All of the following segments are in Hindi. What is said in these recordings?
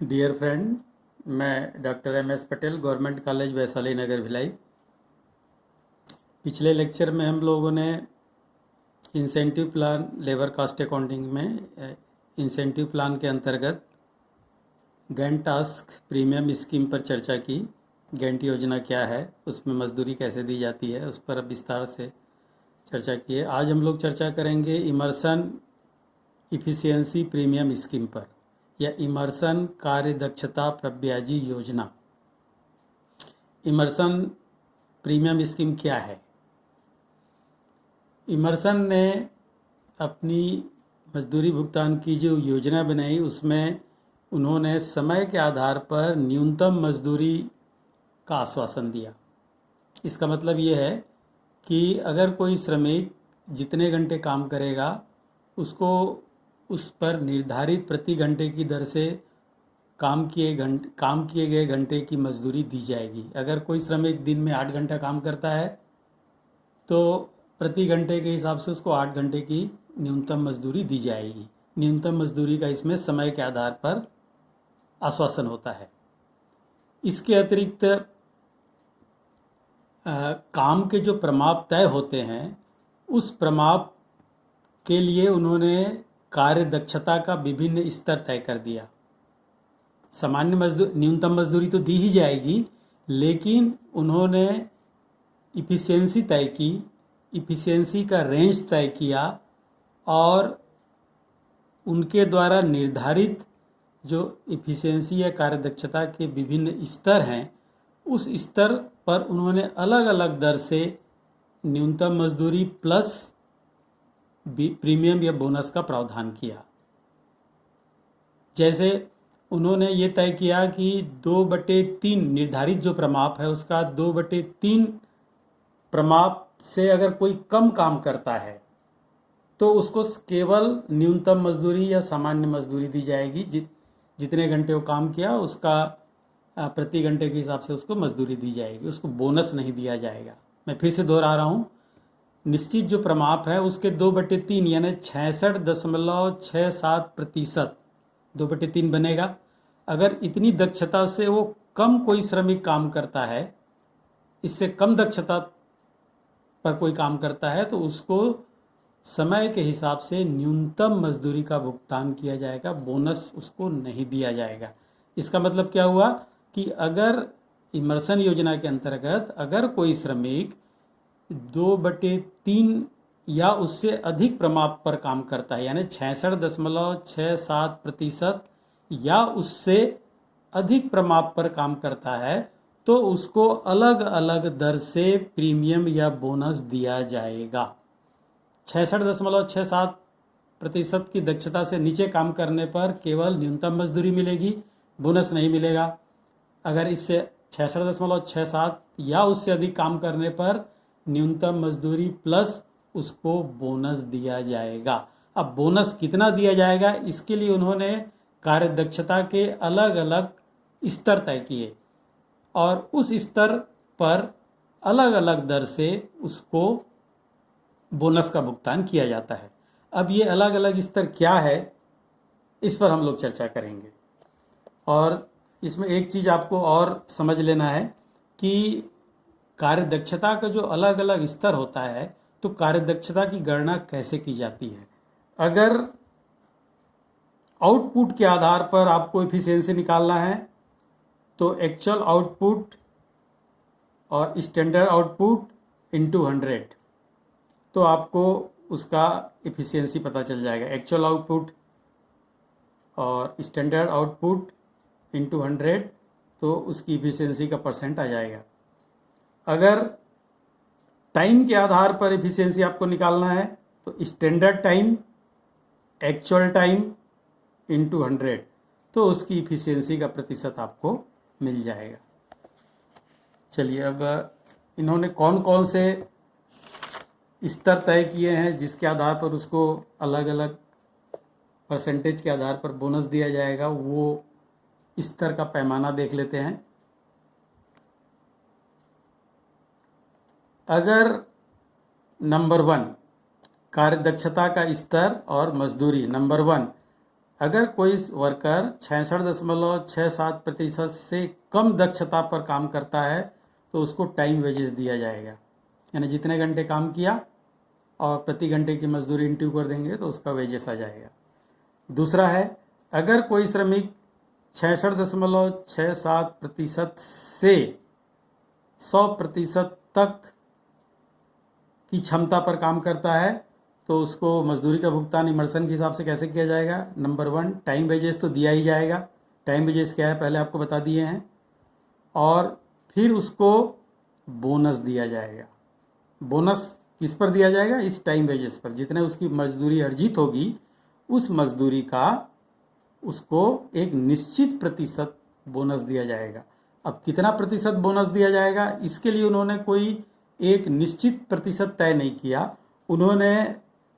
डियर फ्रेंड, मैं doctor M S. Patel, government college Vaishali Nagar Bhilai. पिछले लेक्चर में हम लोगों ने incentive plan labour cost accounting में इंसेंटिव प्लान के अंतर्गत गैंट टास्क प्रीमियम स्कीम पर चर्चा की। गैंट योजना क्या है, उसमें मजदूरी कैसे दी जाती है, उस पर अब विस्तार से चर्चा की है। आज हम लोग चर्चा करेंगे इमर्सन इफिशियंसी प्रीमियम स्कीम पर, या इमर्सन कार्य दक्षता प्रब्याजी योजना। इमर्सन प्रीमियम स्कीम क्या है? इमर्सन ने अपनी मजदूरी भुगतान की जो योजना बनाई, उसमें उन्होंने समय के आधार पर न्यूनतम मजदूरी का आश्वासन दिया। इसका मतलब ये है कि अगर कोई श्रमिक जितने घंटे काम करेगा, उसको उस पर निर्धारित प्रति घंटे की दर से काम किए गए घंटे की मजदूरी दी जाएगी। अगर कोई श्रमिक दिन में 8 घंटा काम करता है तो प्रति घंटे के हिसाब से उसको 8 घंटे की न्यूनतम मजदूरी दी जाएगी। न्यूनतम मजदूरी का इसमें समय के आधार पर आश्वासन होता है। इसके अतिरिक्त काम के जो प्रमाप तय होते हैं, उस प्रमाप के लिए उन्होंने कार्य दक्षता का विभिन्न स्तर तय कर दिया। सामान्य न्यूनतम मजदूरी तो दी ही जाएगी, लेकिन उन्होंने इफिशियंसी तय की, इफिशियंसी का रेंज तय किया, और उनके द्वारा निर्धारित जो इफिशियंसी या कार्यदक्षता के विभिन्न स्तर हैं, उस स्तर पर उन्होंने अलग अलग दर से न्यूनतम मजदूरी प्लस प्रीमियम या बोनस का प्रावधान किया। जैसे उन्होंने ये तय किया कि 2/3 निर्धारित जो प्रमाप है, उसका 2/3 प्रमाप से अगर कोई कम काम करता है तो उसको केवल न्यूनतम मजदूरी या सामान्य मजदूरी दी जाएगी। जितने घंटे वो काम किया, उसका प्रति घंटे के हिसाब से उसको मजदूरी दी जाएगी, उसको बोनस नहीं दिया जाएगा। मैं फिर से दोहरा रहा हूँ, निश्चित जो प्रमाप है उसके 2/3 यानी 66.67% 2/3 बनेगा। अगर इतनी दक्षता से वो कम कोई श्रमिक काम करता है, इससे कम दक्षता पर कोई काम करता है, तो उसको समय के हिसाब से न्यूनतम मजदूरी का भुगतान किया जाएगा, बोनस उसको नहीं दिया जाएगा। इसका मतलब क्या हुआ कि अगर इमर्सन योजना के अंतर्गत अगर कोई श्रमिक 2/3 या उससे अधिक प्रमाप पर काम करता है, यानी 66.67% या उससे अधिक प्रमाप पर काम करता है, तो उसको अलग अलग दर से प्रीमियम या बोनस दिया जाएगा। 66.67% की दक्षता से नीचे काम करने पर केवल न्यूनतम मजदूरी मिलेगी, बोनस नहीं मिलेगा। अगर इससे 66.67 या उससे अधिक काम करने पर न्यूनतम मजदूरी प्लस उसको बोनस दिया जाएगा। अब बोनस कितना दिया जाएगा, इसके लिए उन्होंने कार्य दक्षता के अलग अलग स्तर तय किए, और उस स्तर पर अलग अलग दर से उसको बोनस का भुगतान किया जाता है। अब ये अलग अलग स्तर क्या है, इस पर हम लोग चर्चा करेंगे। और इसमें एक चीज़ आपको और समझ लेना है कि कार्य दक्षता का जो अलग अलग स्तर होता है, तो कार्य दक्षता की गणना कैसे की जाती है। अगर आउटपुट के आधार पर आपको एफिशिएंसी निकालना है, तो एक्चुअल आउटपुट और स्टैंडर्ड आउटपुट इनटू 100, तो आपको उसका एफिशिएंसी पता चल जाएगा। एक्चुअल आउटपुट और स्टैंडर्ड आउटपुट इनटू 100, तो उसकी एफिशिएंसी का परसेंट आ जाएगा। अगर टाइम के आधार पर एफिशिएंसी आपको निकालना है, तो standard time actual time into 100, तो उसकी एफिशिएंसी का प्रतिशत आपको मिल जाएगा। चलिए, अब इन्होंने कौन कौन से स्तर तय किए हैं जिसके आधार पर उसको अलग अलग परसेंटेज के आधार पर बोनस दिया जाएगा, वो स्तर का पैमाना देख लेते हैं। अगर नंबर 1 कार्य दक्षता का स्तर और मजदूरी, नंबर 1 अगर कोई वर्कर 66.67% से कम दक्षता पर काम करता है तो उसको टाइम वेजेस दिया जाएगा, यानी जितने घंटे काम किया और प्रति घंटे की मजदूरी इंटू कर देंगे तो उसका वेजेस आ जाएगा। दूसरा है, अगर कोई श्रमिक 66.67% से 100% तक की क्षमता पर काम करता है तो उसको मजदूरी का भुगतान इमर्सन के हिसाब से कैसे किया जाएगा। नंबर 1, टाइम वेजेस तो दिया ही जाएगा। टाइम वेजेस क्या है पहले आपको बता दिए हैं। और फिर उसको बोनस दिया जाएगा। बोनस किस पर दिया जाएगा? इस टाइम वेजेस पर। जितने उसकी मजदूरी अर्जित होगी उस मजदूरी का उसको एक निश्चित प्रतिशत बोनस दिया जाएगा। अब कितना प्रतिशत बोनस दिया जाएगा, इसके लिए उन्होंने कोई एक निश्चित प्रतिशत तय नहीं किया। उन्होंने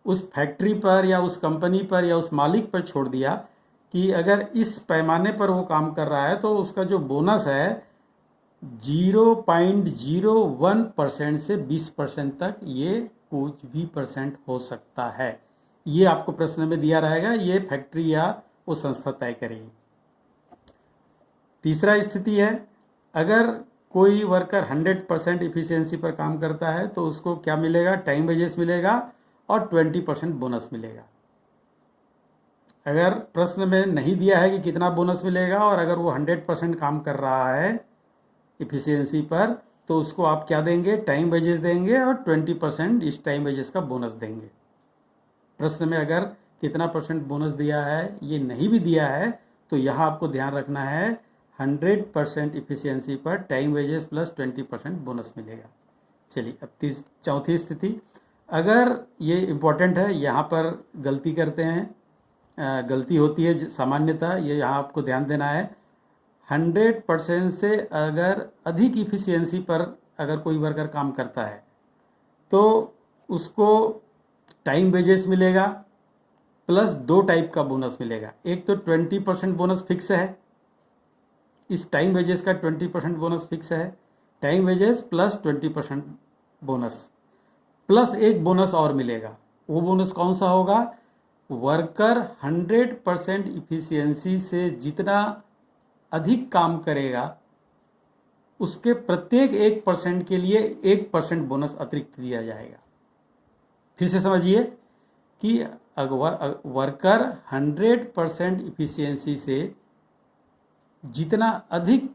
उस फैक्ट्री पर या उस कंपनी पर या उस मालिक पर छोड़ दिया कि अगर इस पैमाने पर वो काम कर रहा है तो उसका जो बोनस है 0.01% से 20% तक ये कुछ भी परसेंट हो सकता है। ये आपको प्रश्न में दिया रहेगा, ये फैक्ट्री या वो संस्था तय करेगी। तीसरा स्थिति है, अगर कोई वर्कर 100% इफिशियंसी पर काम करता है तो उसको क्या मिलेगा? टाइम वेजेस मिलेगा और 20% बोनस मिलेगा। अगर प्रश्न में नहीं दिया है कि कितना बोनस मिलेगा और अगर वो 100% काम कर रहा है इफिशियंसी पर तो उसको आप क्या देंगे? टाइम वेजेस देंगे और 20% इस टाइम वेजेस का बोनस देंगे। प्रश्न में अगर कितना परसेंट बोनस दिया है ये नहीं भी दिया है तो यहाँ आपको ध्यान रखना है 100% इफिशियंसी पर टाइम वेजेस प्लस 20% बोनस मिलेगा। चलिए अब चौथी स्थिति, अगर ये इम्पोर्टेंट है, यहाँ पर गलती करते हैं, गलती होती है सामान्यतः, ये यहाँ आपको ध्यान देना है। 100% से अगर अधिक इफिशियंसी पर अगर कोई वर्कर काम करता है तो उसको टाइम वेजेस मिलेगा प्लस 2 टाइप का बोनस मिलेगा। एक तो 20% बोनस फिक्स है, इस टाइम वेजेस का 20% बोनस फिक्स है, time wages plus 20% bonus, plus एक बोनस और मिलेगा। वो बोनस कौन सा होगा? वर्कर 100% इफिशियंसी से जितना अधिक काम करेगा उसके प्रत्येक 1% के लिए 1% बोनस अतिरिक्त दिया जाएगा। फिर से समझिए कि वर्कर 100% इफिशियंसी से जितना अधिक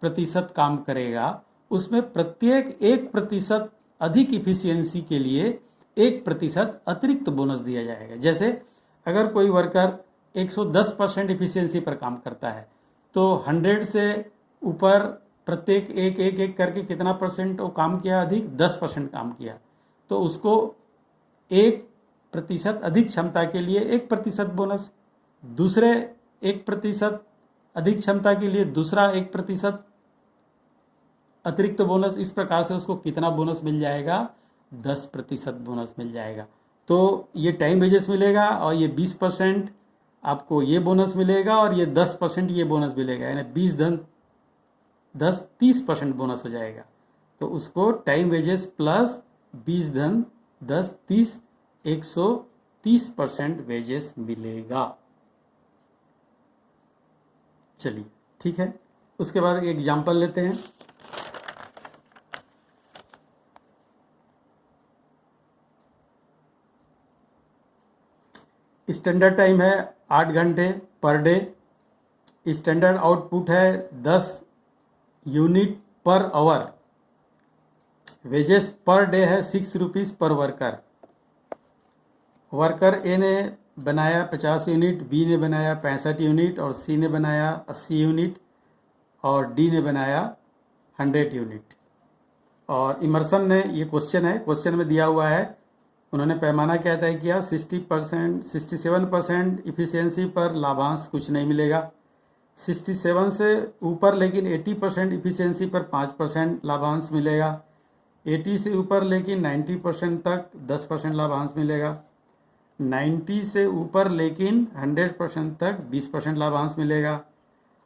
प्रतिशत काम करेगा उसमें प्रत्येक 1% अधिक इफिशियंसी के लिए 1% अतिरिक्त बोनस दिया जाएगा। जैसे अगर कोई वर्कर 110% इफिशियंसी पर काम करता है तो 100 से ऊपर प्रत्येक एक करके कितना परसेंट वो काम किया? अधिक 10% काम किया तो उसको 1% अधिक क्षमता के लिए 1% बोनस, दूसरे 1% अधिक क्षमता के लिए दूसरा 1% अतिरिक्त बोनस। इस प्रकार से उसको कितना बोनस मिल जाएगा? 10% बोनस मिल जाएगा। तो ये टाइम वेजेस मिलेगा और ये 20% आपको ये बोनस मिलेगा और ये 10% ये बोनस मिलेगा, यानी 20 धन 10 30% बोनस हो जाएगा। तो उसको टाइम वेजेस प्लस 20 धन 10 30 130% वेजेस मिलेगा। चलिए ठीक है, उसके बाद एक एग्जाम्पल लेते हैं। स्टैंडर्ड टाइम है 8 घंटे पर डे, स्टैंडर्ड आउटपुट है 10 unit per hour, wages per day है 6 रुपीज़ पर वर्कर। वर्कर ए ने बनाया 50 यूनिट, बी ने बनाया 65 यूनिट और सी ने बनाया 80 यूनिट और डी ने बनाया 100 यूनिट। और इमर्सन ने, ये क्वेश्चन है, क्वेश्चन में दिया हुआ है, उन्होंने पैमाना क्या तय किया? 67% इफिशियंसी पर लाभांश कुछ नहीं मिलेगा, 67 से ऊपर लेकिन 80% इफिशियंसी पर 5% लाभांश मिलेगा, 80 से ऊपर लेकिन 90% तक 10% लाभांश मिलेगा, 90 से ऊपर लेकिन 100% तक 20% लाभांश मिलेगा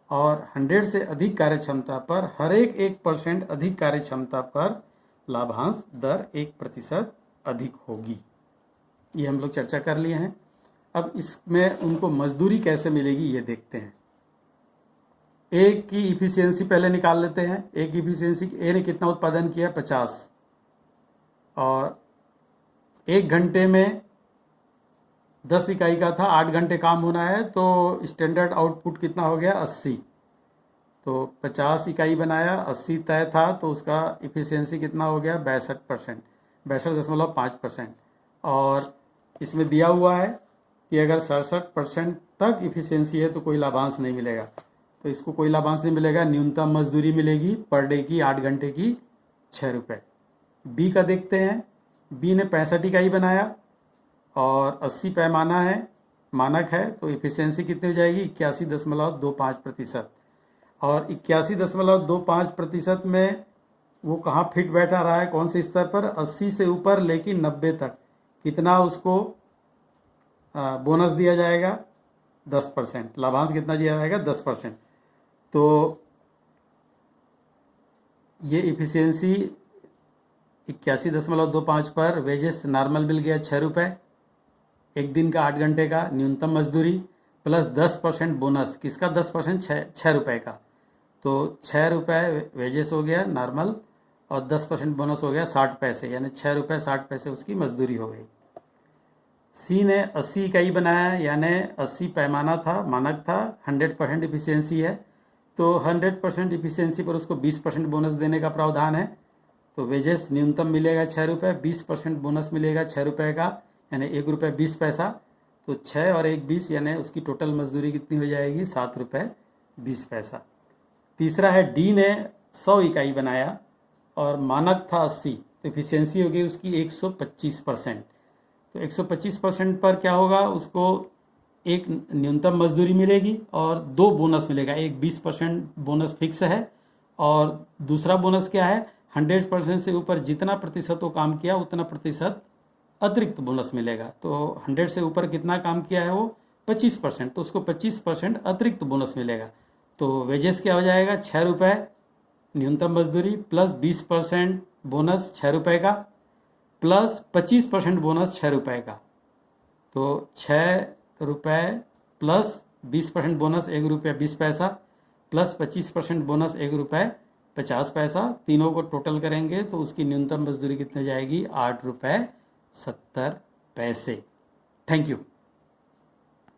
और 100 से अधिक कार्यक्षमता पर हर एक 1% अधिक कार्यक्षमता पर लाभांश दर 1% अधिक होगी। ये हम लोग चर्चा कर लिए हैं। अब इसमें उनको मजदूरी कैसे मिलेगी ये देखते हैं। ए की इफिशियंसी पहले निकाल लेते हैं। ए की इफिशियंसी, ए ने कितना उत्पादन किया 50, और 1 घंटे में 10 इकाई का था, 8 घंटे काम होना है, तो स्टैंडर्ड आउटपुट कितना हो गया 80। तो 50 इकाई बनाया, 80 तय था, तो उसका इफिशियंसी कितना हो गया 62%, 62.5%। और इसमें दिया हुआ है कि अगर 67% तक इफिशियंसी है तो कोई लाभांश नहीं मिलेगा, तो इसको कोई लाभांश नहीं मिलेगा। न्यूनतम मजदूरी मिलेगी पर डे की 8 घंटे की 6 रुपये। बी का देखते हैं। बी ने 65 इकाई बनाया और 80 पैमाना है, मानक है, तो इफिशियंसी कितनी हो जाएगी 81.25%। और 81.25% में वो कहाँ फिट बैठा रहा है, कौन से स्तर पर, 80 से ऊपर लेकिन 90 तक कितना उसको बोनस दिया जाएगा 10%। लाभांश कितना दिया जाएगा 10%। तो ये इफिशियंसी 81.25 पर वेजेस नॉर्मल मिल गया 6 रुपये, 1 दिन का 8 घंटे का न्यूनतम मजदूरी प्लस 10% बोनस। किसका 10%? 6 रुपये का। तो 6 रुपये वेजेस हो गया नॉर्मल और 10% बोनस हो गया 60 पैसे, यानी 6 रुपये 60 पैसे उसकी मजदूरी हो गई। सी ने 80 इकाई बनाया, यानी 80 पैमाना था, मानक था, 100% इफिशियंसी है, तो 100% इफिशियंसी पर उसको 20% बोनस देने का प्रावधान है। तो वेजेस न्यूनतम मिलेगा 6 रुपये, 20% बोनस मिलेगा 6 रुपये का, यानी 1 रुपये 20 पैसा। तो 6 और 1 20, यानी उसकी टोटल मजदूरी कितनी हो जाएगी 7 रुपये 20 पैसा। तीसरा है डी ने 100 इकाई बनाया और मानक था 80, तो इफिशियंसी हो गई उसकी 125%। तो 125% पर क्या होगा, उसको एक न्यूनतम मजदूरी मिलेगी और 2 बोनस मिलेगा। एक 20% बोनस फिक्स है और दूसरा बोनस क्या है, 100% से ऊपर जितना प्रतिशत वो काम किया उतना प्रतिशत अतिरिक्त बोनस मिलेगा। तो 100 से ऊपर कितना काम किया है वो 25%, तो उसको 25% अतिरिक्त बोनस मिलेगा। तो वेजेस क्या हो जाएगा 6 रुपये न्यूनतम मजदूरी प्लस 20% बोनस 6 रुपये का प्लस 25% बोनस 6 रुपये का। तो 6 रुपये प्लस 20% बोनस 1 रुपये 20 पैसा प्लस 25% बोनस 1 रुपये 50 पैसा, तीनों को टोटल करेंगे तो उसकी न्यूनतम मजदूरी कितनी जाएगी 8 रुपये 70 पैसे। Thank you.